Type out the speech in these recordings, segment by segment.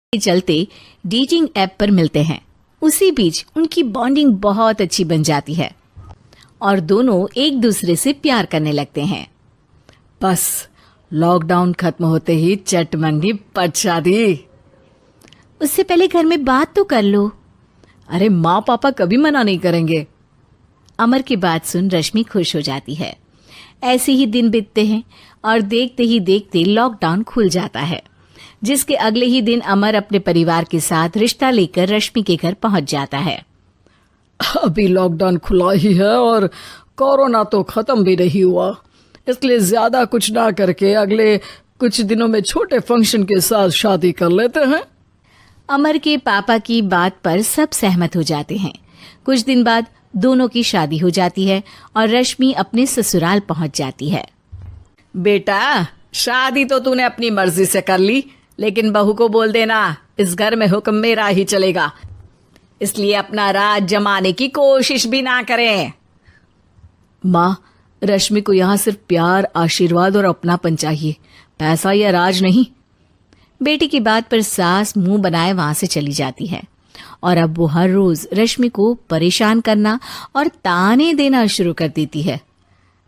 के चलते dating app पर मिलते हैं। उसी बीच उनकी बॉन्डिंग बहुत अच्छी बन जाती है और दोनों एक दूसरे से प्यार करने लगते हैं। बस लॉकडाउन खत्म होते ही चट मंगनी पट शादी। उससे पहले घर में बात तो कर लो। अरे माँ पापा कभी मना नहीं करेंगे। अमर की बात सुन रश्मि खुश हो जाती है। ऐसे ही दिन बीतते हैं और देखते ही देखते लॉकडाउन खुल जाता है, जिसके अगले ही दिन अमर अपने परिवार के साथ रिश्ता लेकर रश्मि के घर पहुंच जाता है। अभी लॉकडाउन खुला ही है और कोरोना तो खत्म भी नहीं हुआ, इसलिए ज्यादा कुछ ना करके अगले कुछ दिनों में छोटे फंक्शन के साथ शादी कर लेते हैं। अमर के पापा की बात पर सब सहमत हो जाते हैं। कुछ दिन बाद दोनों की शादी हो जाती है और रश्मि अपने ससुराल पहुंच जाती है। बेटा, शादी तो तूने अपनी मर्जी से कर ली, लेकिन बहू को बोल देना इस घर में हुक्म मेरा ही चलेगा, इसलिए अपना राज जमाने की कोशिश भी ना करें। माँ, रश्मि को यहाँ सिर्फ प्यार, आशीर्वाद और अपनापन चाहिए, पैसा या राज नहीं। बेटी की बात पर सास मुंह बनाए वहां से चली जाती है और अब वो हर रोज रश्मि को परेशान करना और ताने देना शुरू कर देती है।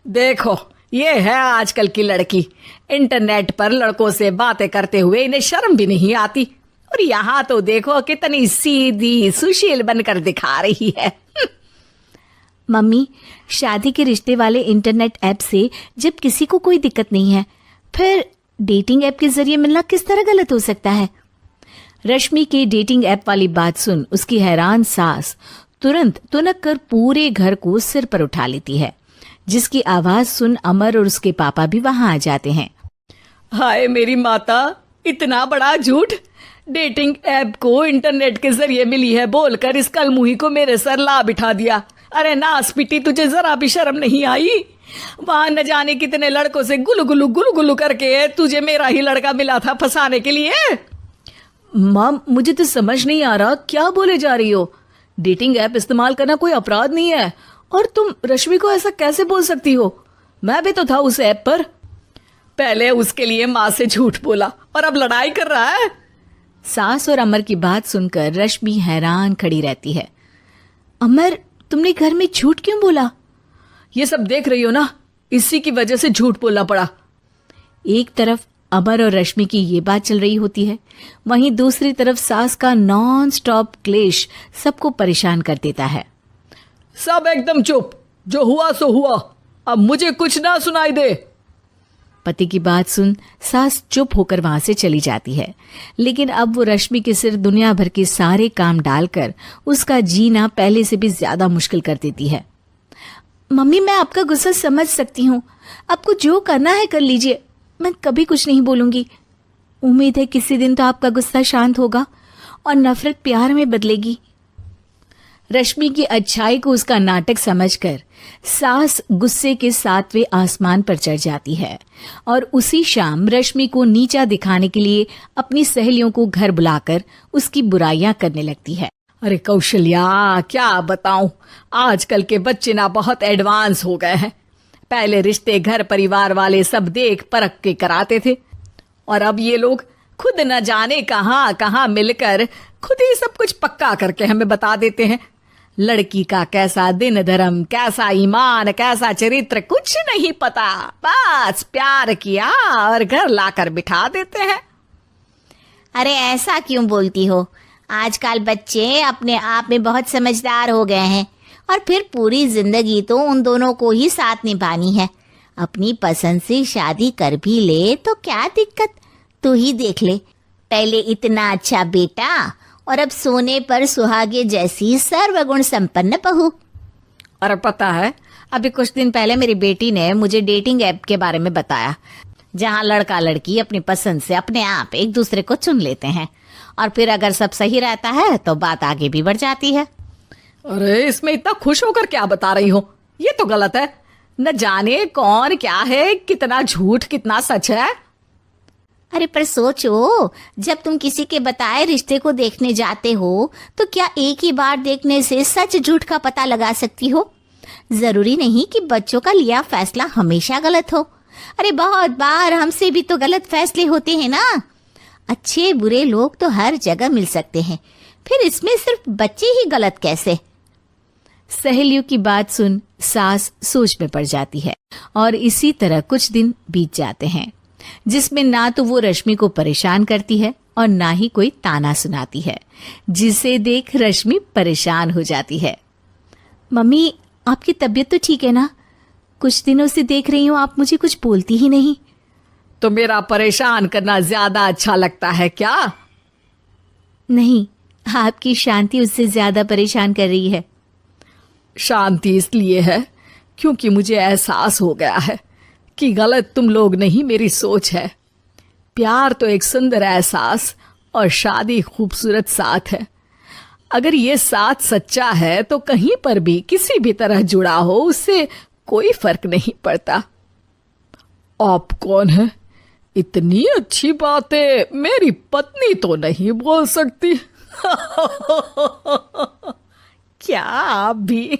देखो, ये है आजकल की लड़की, इंटरनेट पर लड़कों से बातें करते हुए इन्हें शर्म भी नहीं आती, और यहाँ तो देखो कितनी सीधी सुशील बनकर दिखा रही है। मम्मी, शादी के रिश्ते वाले इंटरनेट ऐप से जब किसी को कोई दिक्कत नहीं है, फिर डेटिंग ऐप के जरिए मिलना किस तरह गलत हो सकता है? रश्मि के डेटिंग ऐप वाली बात सुन उसकी हैरान सास तुरंत तुनक कर पूरे घर को सिर पर उठा लेती है, जिसकी आवाज सुन अमर और उसके पापा भी वहां आ जाते हैं। हाय मेरी माता, इतना बड़ा झूठ! डेटिंग ऐप को इंटरनेट के जरिए मिली है बोलकर इस कलमुही को मेरे सर ला बिठा दिया। अरे नास पिटी, तुझे जरा भी शर्म नहीं आई? वहां न जाने कितने लड़कों से गुलु गुलु करके तुझे मेरा ही लड़का मिला था फंसाने के लिए। माँ, मुझे तो समझ नहीं आ रहा क्या बोले जा रही हो। डेटिंग ऐप इस्तेमाल करना कोई अपराध नहीं है, और तुम रश्मि को ऐसा कैसे बोल सकती हो? मैं भी तो था उस ऐप पर। पहले उसके लिए माँ से झूठ बोला और अब लड़ाई कर रहा है। सास और अमर की बात सुनकर रश्मि हैरान खड़ी रहती है। अमर, तुमने घर में झूठ क्यों बोला? ये सब देख रही हो ना, इसी की वजह से झूठ बोलना पड़ा। एक तरफ अमर और रश्मि की ये बात चल रही होती है, वहीं दूसरी तरफ सास का नॉन स्टॉप क्लेश सबको परेशान कर देता है। सब एकदम चुप, जो हुआ सो हुआ, अब मुझे कुछ ना सुनाई दे। पति की बात सुन सास चुप होकर वहां से चली जाती है, लेकिन अब वो रश्मि के सिर दुनिया भर के सारे काम डालकर उसका जीना पहले से भी ज्यादा मुश्किल कर देती है। मम्मी, मैं आपका गुस्सा समझ सकती हूँ, आपको जो करना है कर लीजिए, मैं कभी कुछ नहीं बोलूंगी। उम्मीद है किसी दिन तो आपका गुस्सा शांत होगा और नफरत प्यार में बदलेगी। रश्मि की अच्छाई को उसका नाटक समझकर सास गुस्से के 7वें आसमान पर चढ़ जाती है और उसी शाम रश्मि को नीचा दिखाने के लिए अपनी सहेलियों को घर बुलाकर उसकी बुराइयां करने लगती है। अरे कौशल्या, क्या बताऊं, आजकल के बच्चे ना बहुत एडवांस हो गए हैं। पहले रिश्ते घर परिवार वाले सब देख परख के कराते थे, और अब ये लोग खुद न जाने कहां कहां मिलकर खुद ही सब कुछ पक्का करके हमें बता देते हैं। लड़की का कैसा दिन धर्म, कैसा ईमान, कैसा चरित्र कुछ नहीं पता, बस प्यार किया और घर लाकर बिठा देते हैं। अरे ऐसा क्यों बोलती हो? आजकल बच्चे अपने आप में बहुत समझदार हो गए हैं, और फिर पूरी जिंदगी तो उन दोनों को ही साथ निभानी है। अपनी पसंद से शादी कर भी ले तो क्या दिक्कत? तू ही देख ले, पहले इतना अच्छा बेटा और अब सोने पर सुहागे जैसी सर्वगुण संपन्न बहू। और पता है, अभी कुछ दिन पहले मेरी बेटी ने मुझे डेटिंग ऐप के बारे में बताया, जहां लड़का लड़की अपनी पसंद से अपने आप एक दूसरे को चुन लेते हैं, और फिर अगर सब सही रहता है तो बात आगे भी बढ़ जाती है। अरे इसमें इतना खुश होकर क्या बता रही हो? ये तो गलत है। न जाने कौन क्या है, कितना झूठ कितना सच है। अरे पर सोचो, जब तुम किसी के बताए रिश्ते को देखने जाते हो तो क्या एक ही बार देखने से सच झूठ का पता लगा सकती हो? जरूरी नहीं कि बच्चों का लिया फैसला हमेशा गलत हो। अरे बहुत बार हमसे भी तो गलत फैसले होते हैं ना। अच्छे बुरे लोग तो हर जगह मिल सकते हैं, फिर इसमें सिर्फ बच्चे ही गलत कैसे? सहेलियों की बात सुन सास सोच में पड़ जाती है और इसी तरह कुछ दिन बीत जाते हैं, जिसमें ना तो वो रश्मि को परेशान करती है और ना ही कोई ताना सुनाती है, जिसे देख रश्मि परेशान हो जाती है। मम्मी, आपकी तबीयत तो ठीक है ना? कुछ दिनों से देख रही हूँ आप मुझे कुछ बोलती ही नहीं। तो मेरा परेशान करना ज्यादा अच्छा लगता है क्या? नहीं, आपकी शांति उससे ज्यादा परेशान कर रही है। शांति इसलिए है क्योंकि मुझे एहसास हो गया है कि गलत तुम लोग नहीं, मेरी सोच है। प्यार तो एक सुंदर एहसास और शादी खूबसूरत साथ है। अगर ये साथ सच्चा है तो कहीं पर भी किसी भी तरह जुड़ा हो, उससे कोई फर्क नहीं पड़ता। आप कौन है? इतनी अच्छी बातें मेरी पत्नी तो नहीं बोल सकती। क्या आप भी?